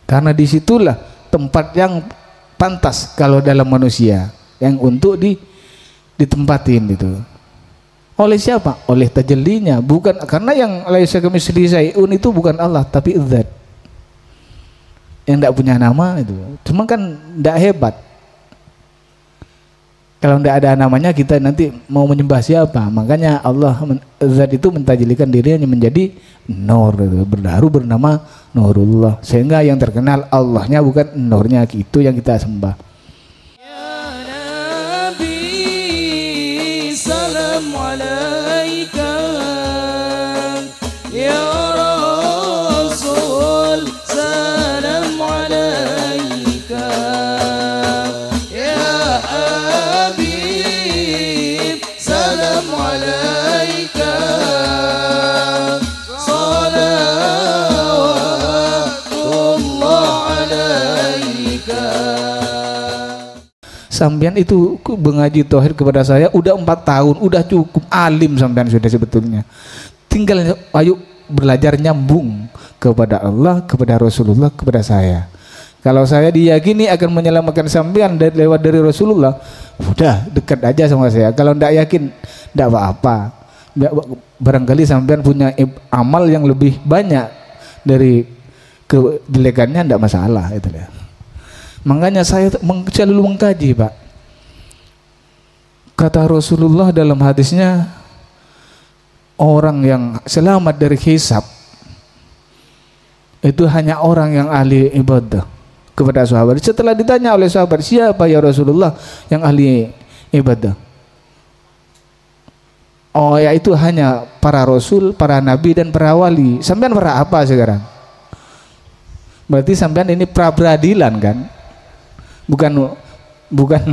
Karena disitulah tempat yang pantas kalau dalam manusia, yang untuk ditempatin itu. Oleh siapa? Oleh tajallinya. Bukan karena yang laisa kamitslihi syai'un itu bukan Allah, tapi zat yang tidak punya nama itu. Cuma kan tidak hebat. Kalau tidak ada namanya, kita nanti mau menyembah siapa? Makanya Allah zat itu mentajlikan dirinya menjadi Nur, baru bernama Nurullah, sehingga yang terkenal Allahnya bukan Nurnya, itu yang kita sembah. Ya Nabi, salam alaika. Ya Rasul, salam alaika. Ya Habib, salam alaika. Sampean itu mengaji tauhid kepada saya udah 4 tahun, udah cukup alim sampean sudah sebetulnya. Tinggal ayo belajar nyambung kepada Allah, kepada Rasulullah, kepada saya. Kalau saya diyakini akan menyelamatkan sampean lewat dari Rasulullah, udah dekat aja sama saya. Kalau tidak yakin, tidak apa-apa. Barangkali sampean punya amal yang lebih banyak dari kejelekannya, tidak masalah itu ya. Makanya saya selalu mengkaji, Pak. Kata Rasulullah dalam hadisnya, orang yang selamat dari hisab itu hanya orang yang ahli ibadah. Kepada sahabat, setelah ditanya oleh sahabat, siapa ya Rasulullah yang ahli ibadah? Oh, yaitu hanya para rasul, para nabi dan para wali. Sampean para apa sekarang? Berarti sampean ini pra peradilan kan? Bukan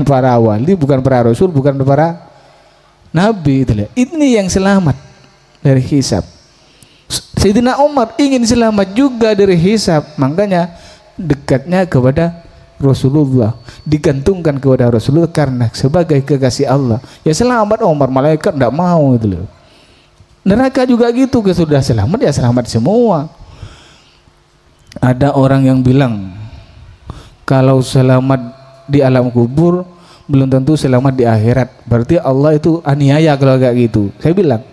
para wali, bukan para rasul, bukan para nabi. Ini yang selamat dari hisab. Sayyidina Umar ingin selamat juga dari hisab, makanya dekatnya kepada Rasulullah, digantungkan kepada Rasulullah karena sebagai kekasih Allah. Ya selamat Umar, malaikat tidak mau itu loh. Neraka juga gitu, sudah selamat ya selamat semua. Ada orang yang bilang kalau selamat di alam kubur belum tentu selamat di akhirat. Berarti Allah itu aniaya kalau kayak gitu. Saya bilang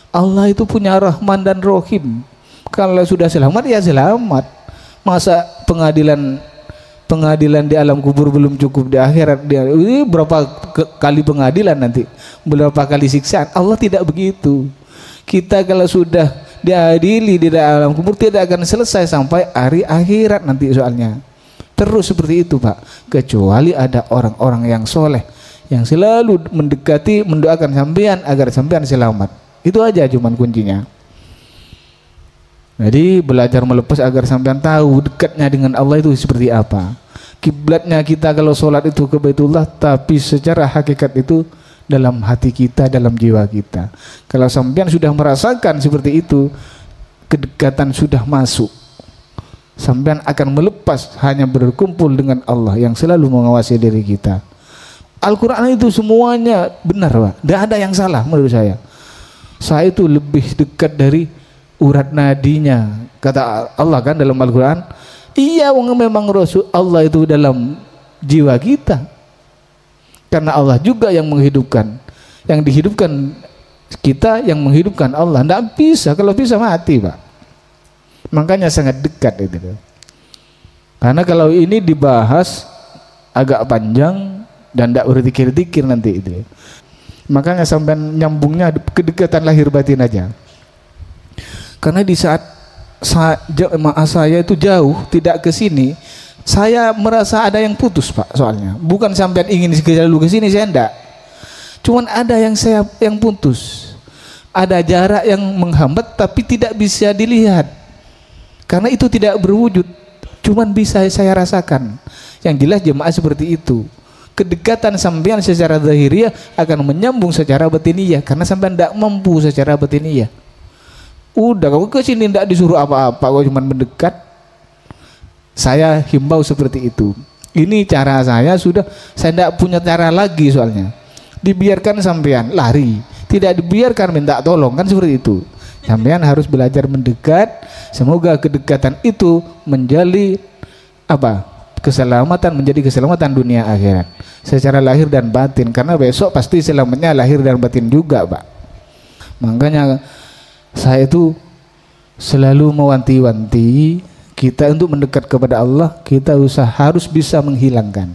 Allah itu punya Rahman dan Rohim. Kalau sudah selamat ya selamat. Masa pengadilan di alam kubur belum cukup di akhirat? Ini berapa kali pengadilan nanti? Berapa kali siksaan? Allah tidak begitu. Kita kalau sudah diadili di dalam kubur tidak akan selesai sampai hari akhirat nanti soalnya. Terus seperti itu, Pak. Kecuali ada orang-orang yang soleh yang selalu mendekati, mendoakan sampean agar sampean selamat. Itu aja cuman kuncinya. Jadi belajar melepas agar sampean tahu dekatnya dengan Allah itu seperti apa. Kiblatnya kita kalau sholat itu ke Baitullah, tapi secara hakikat itu dalam hati kita, dalam jiwa kita. Kalau sampean sudah merasakan seperti itu, kedekatan sudah masuk. Sampean akan melepas hanya berkumpul dengan Allah yang selalu mengawasi diri kita. Al-Quran itu semuanya benar, Pak. Tidak ada yang salah menurut saya. Saya itu lebih dekat dari urat nadinya. Kata Allah kan dalam Al-Quran, iya memang Rasul Allah itu dalam jiwa kita. Karena Allah juga yang menghidupkan. Yang dihidupkan kita, yang menghidupkan Allah. Tidak bisa, kalau bisa mati, Pak. Makanya sangat dekat itu. Karena kalau ini dibahas agak panjang dan tidak berpikir-pikir nanti itu. Makanya sampai nyambungnya kedekatan lahir batin aja. Karena di saat jemaah saya itu jauh, tidak ke sini, saya merasa ada yang putus, Pak, soalnya. Bukan sampai ingin selalu ke sini, saya enggak. Cuman ada yang putus. Ada jarak yang menghambat tapi tidak bisa dilihat. Karena itu tidak berwujud, cuman bisa saya rasakan. Yang jelas jemaah seperti itu. Kedekatan sampean secara zahiriyah akan menyambung secara batiniyah, karena sampean tidak mampu secara batiniyah. Udah, kau ke sini tidak disuruh apa-apa, kau cuma mendekat. Saya himbau seperti itu. Ini cara saya sudah, saya tidak punya cara lagi soalnya. Dibiarkan sampean lari, tidak dibiarkan minta tolong, kan seperti itu. Sampean harus belajar mendekat. Semoga kedekatan itu menjadi apa? Keselamatan, menjadi keselamatan dunia akhirat secara lahir dan batin, karena besok pasti selamatnya lahir dan batin juga, Pak. Makanya saya itu selalu mewanti-wanti kita untuk mendekat kepada Allah, kita harus bisa menghilangkan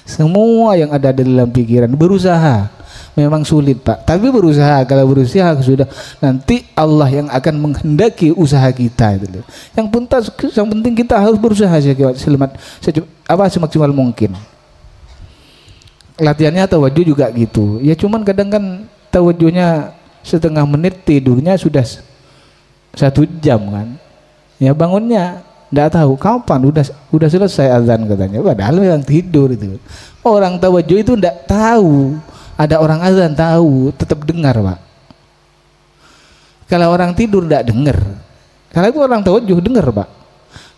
semua yang ada di dalam pikiran. Berusaha, memang sulit, Pak, tapi berusaha. Kalau berusaha sudah, nanti Allah yang akan menghendaki usaha kita itu. Yang penting kita harus berusaha semaksimal mungkin. Latihannya tawadhuh juga gitu. Ya cuman kadang kan tawadhuhnya setengah menit, tidurnya sudah 1 jam kan. Ya bangunnya nggak tahu kapan, udah selesai azan katanya. Padahal yang tidur itu. Orang tawadhuh itu nggak tahu. Ada orang azan tahu, tetap dengar, Pak. Kalau orang tidur tidak dengar. Kalau itu orang tawadhuh dengar, Pak.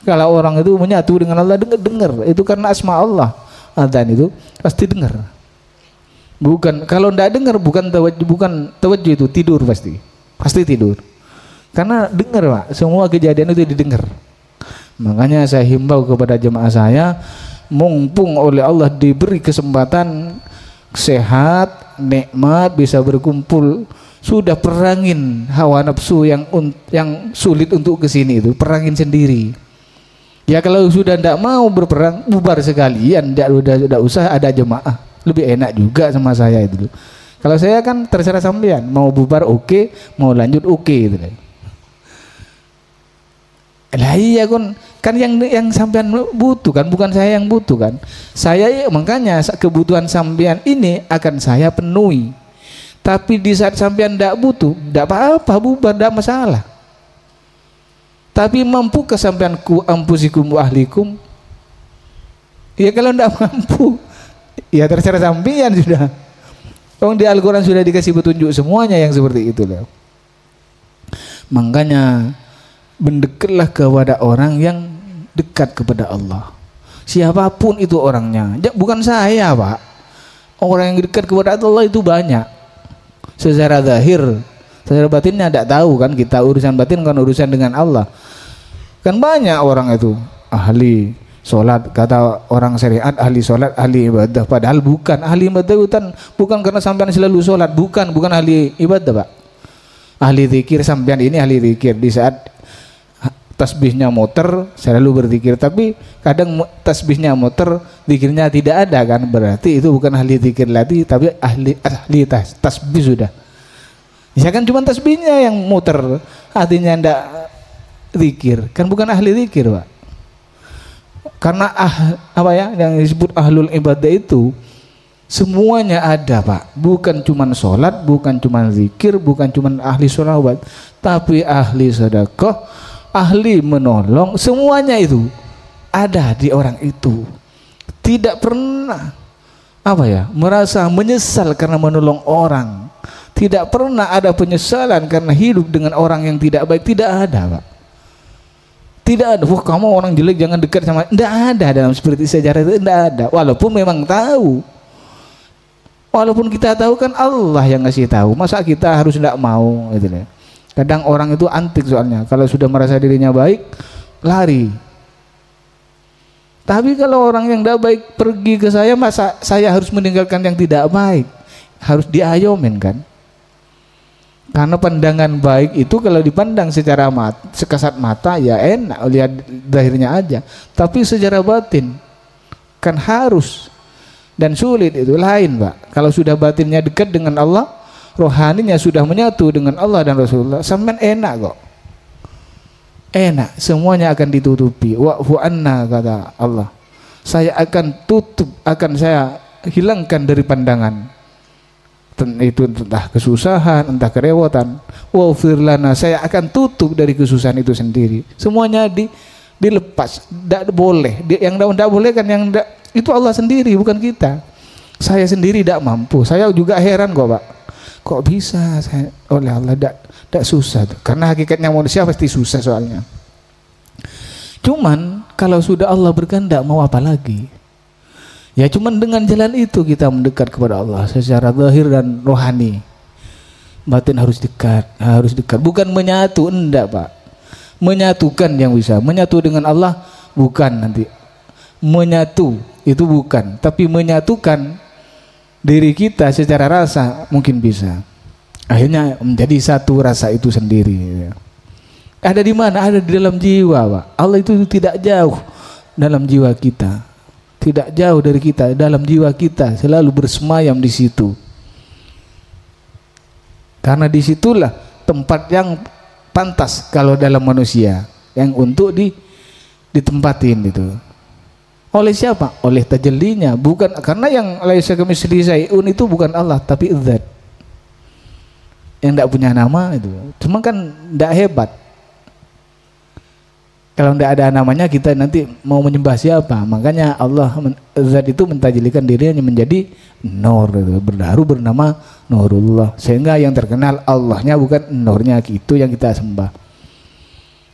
Kalau orang itu menyatu dengan Allah dengar. Itu karena asma Allah. Azan itu pasti dengar. Bukan kalau tidak dengar, bukan tawadhuh itu tidur pasti tidur. Karena dengar, Pak. Semua kejadian itu didengar. Makanya saya himbau kepada jemaah saya, mumpung oleh Allah diberi kesempatan sehat, nikmat, bisa berkumpul, sudah perangin hawa nafsu yang sulit untuk kesini itu, perangin sendiri. Ya kalau sudah tidak mau berperang, bubar sekalian, tidak usah ada jemaah, lebih enak juga sama saya itu. Kalau saya kan terserah sampean, mau bubar oke, mau lanjut oke gitu. Lah iya kan yang sampean butuh kan, bukan saya yang butuh kan. Saya makanya kebutuhan sampean ini akan saya penuhi. Tapi di saat sampean tidak butuh, tidak apa-apa, bubar, tidak masalah. Tapi mampu ke sampean ku ampusikum wa ahlikum? Ya kalau tidak mampu, ya terserah sampean sudah. Di Al-Quran sudah dikasih petunjuk semuanya yang seperti itu loh. Makanya mendekatlah kepada orang yang dekat kepada Allah, siapapun itu orangnya. Bukan saya, Pak. Orang yang dekat kepada Allah itu banyak. Secara zahir, secara batinnya tidak tahu kan, kita urusan batin kan urusan dengan Allah. Kan banyak orang itu ahli sholat, kata orang syariat ahli sholat, ahli ibadah. Padahal bukan ahli ibadah, bukan karena sampean selalu sholat, bukan ahli ibadah, Pak. Ahli zikir, sampean ini ahli zikir. Di saat tasbihnya muter selalu berzikir, tapi kadang tasbihnya muter zikirnya tidak ada kan, berarti itu bukan ahli zikir lagi, tapi ahli tasbih sudah. Ya kan cuma tasbihnya yang muter, artinya ndak zikir, kan bukan ahli zikir, Pak. Karena yang disebut ahlul ibadah itu semuanya ada, Pak. Bukan cuma sholat, bukan cuma zikir, bukan cuma ahli sholawat, tapi ahli sedekah, ahli menolong, semuanya itu ada di orang itu. Tidak pernah merasa menyesal karena menolong orang. Tidak pernah ada penyesalan karena hidup dengan orang yang tidak baik. Tidak ada, Pak. Tidak ada. Wah, kamu orang jelek jangan dekat sama. Tidak ada dalam seperti sejarah itu, tidak ada. Walaupun memang tahu. Walaupun kita tahu kan Allah yang ngasih tahu. Masa kita harus tidak mau gitu ya. Kadang orang itu antik soalnya, kalau sudah merasa dirinya baik, lari. Tapi kalau orang yang tidak baik pergi ke saya, masa saya harus meninggalkan yang tidak baik? Harus diayomin kan? Karena pandangan baik itu kalau dipandang secara sekasat mata ya enak, lihat zahirnya aja. Tapi secara batin kan harus, dan sulit itu lain, Pak. Kalau sudah batinnya dekat dengan Allah, rohaninya sudah menyatu dengan Allah dan Rasulullah, sampean enak kok. Enak, semuanya akan ditutupi. Wa'fu anna, kata Allah. Saya akan tutup, akan saya hilangkan dari pandangan. Itu entah kesusahan, entah kerewotan. Wa'fir lana, saya akan tutup dari kesusahan itu sendiri. Semuanya dilepas, tidak boleh. Yang tidak boleh kan itu Allah sendiri, bukan kita. Saya sendiri tidak mampu. Saya juga heran kok, Pak. Kok bisa saya oleh Allah tidak susah tuh. Karena hakikatnya manusia pasti susah soalnya. Cuman kalau sudah Allah berkehendak mau apa lagi? Ya cuman dengan jalan itu kita mendekat kepada Allah secara zahir dan rohani. Batin harus dekat. Bukan menyatu, enggak, Pak. Menyatukan yang bisa. Menyatu dengan Allah bukan nanti. menyatu itu bukan, tapi menyatukan diri kita secara rasa mungkin bisa. Akhirnya menjadi satu rasa itu sendiri. Ada di mana? Ada di dalam jiwa, Pak. Allah itu tidak jauh dalam jiwa kita, tidak jauh dari kita, dalam jiwa kita selalu bersemayam di situ. Karena disitulah tempat yang pantas kalau dalam manusia, yang untuk ditempatin itu. Oleh siapa? Oleh tajallinya, bukan karena yang laisa kamitslihi syai'un itu bukan Allah, tapi zat yang tidak punya nama itu. Cuma kan tidak hebat. Kalau tidak ada namanya kita nanti mau menyembah siapa? Makanya Allah zat itu mentajlikan dirinya menjadi Nur, itu berdaru bernama Nurullah, sehingga yang terkenal Allahnya bukan Nurnya, itu yang kita sembah.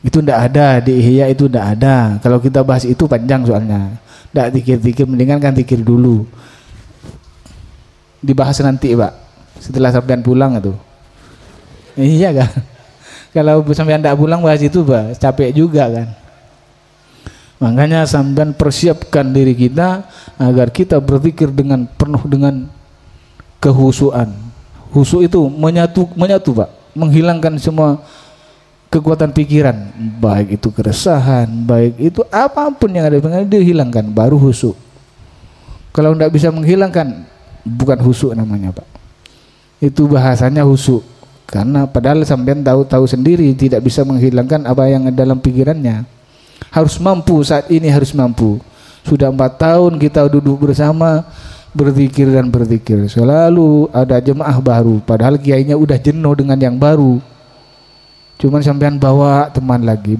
Itu tidak ada di Ihya, itu tidak ada. Kalau kita bahas itu panjang soalnya. Tidak zikir-zikir, mendingan kan zikir dulu. Dibahas nanti, Pak. Setelah sampean pulang itu. Iya kan? Kalau sampean tidak pulang bahas itu, Pak, capek juga kan. Makanya sampean persiapkan diri kita agar kita berzikir dengan penuh dengan kehusuan. Husu itu menyatu, Pak, menghilangkan semua kekuatan pikiran, baik itu keresahan, baik itu apapun yang ada dihilangkan, baru husu. Kalau tidak bisa menghilangkan, bukan husu namanya, Pak. Itu bahasanya husu. Karena padahal sampean tahu sendiri tidak bisa menghilangkan apa yang ada dalam pikirannya. Harus mampu, saat ini harus mampu. Sudah 4 tahun kita duduk bersama berzikir dan berzikir. Selalu ada jemaah baru, padahal kiainya udah jenuh dengan yang baru. Cuman sampean bawa teman lagi,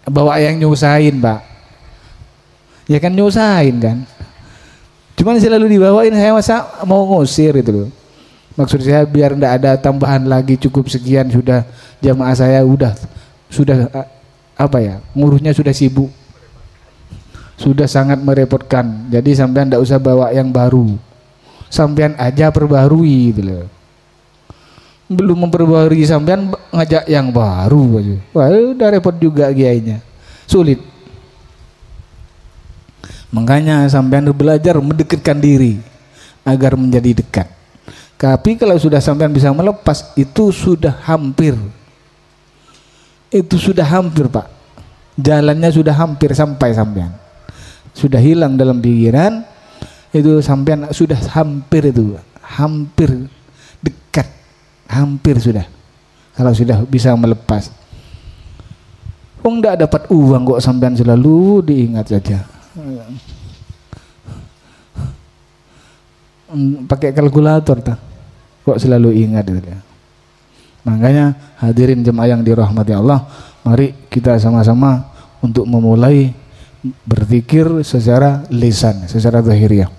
bawa yang nyusahin, Pak. Ya kan nyusahin kan. Cuman selalu dibawain, saya masa mau ngusir itu loh. Maksud saya biar tidak ada tambahan lagi, cukup sekian sudah, jamaah saya sudah apa ya, ngurusnya sudah sibuk, sudah sangat merepotkan. Jadi sampean tidak usah bawa yang baru, sampean aja perbarui gitu loh. Belum memperbarui sampean ngajak yang baru aja. Wah, udah repot juga kiainya, sulit. Makanya sampean belajar mendekatkan diri agar menjadi dekat. Tapi kalau sudah sampean bisa melepas, itu sudah hampir. Itu sudah hampir, Pak. Jalannya sudah hampir sampai sampean. Sudah hilang dalam pikiran, itu sampean sudah hampir itu, hampir dekat. Hampir sudah. Kalau sudah bisa melepas. Enggak dapat uang kok sampean selalu diingat saja. Pakai kalkulator tak? Kok selalu ingat itu ya. Makanya hadirin jemaah yang dirahmati Allah, mari kita sama-sama untuk memulai berzikir secara lisan, secara zahiriah.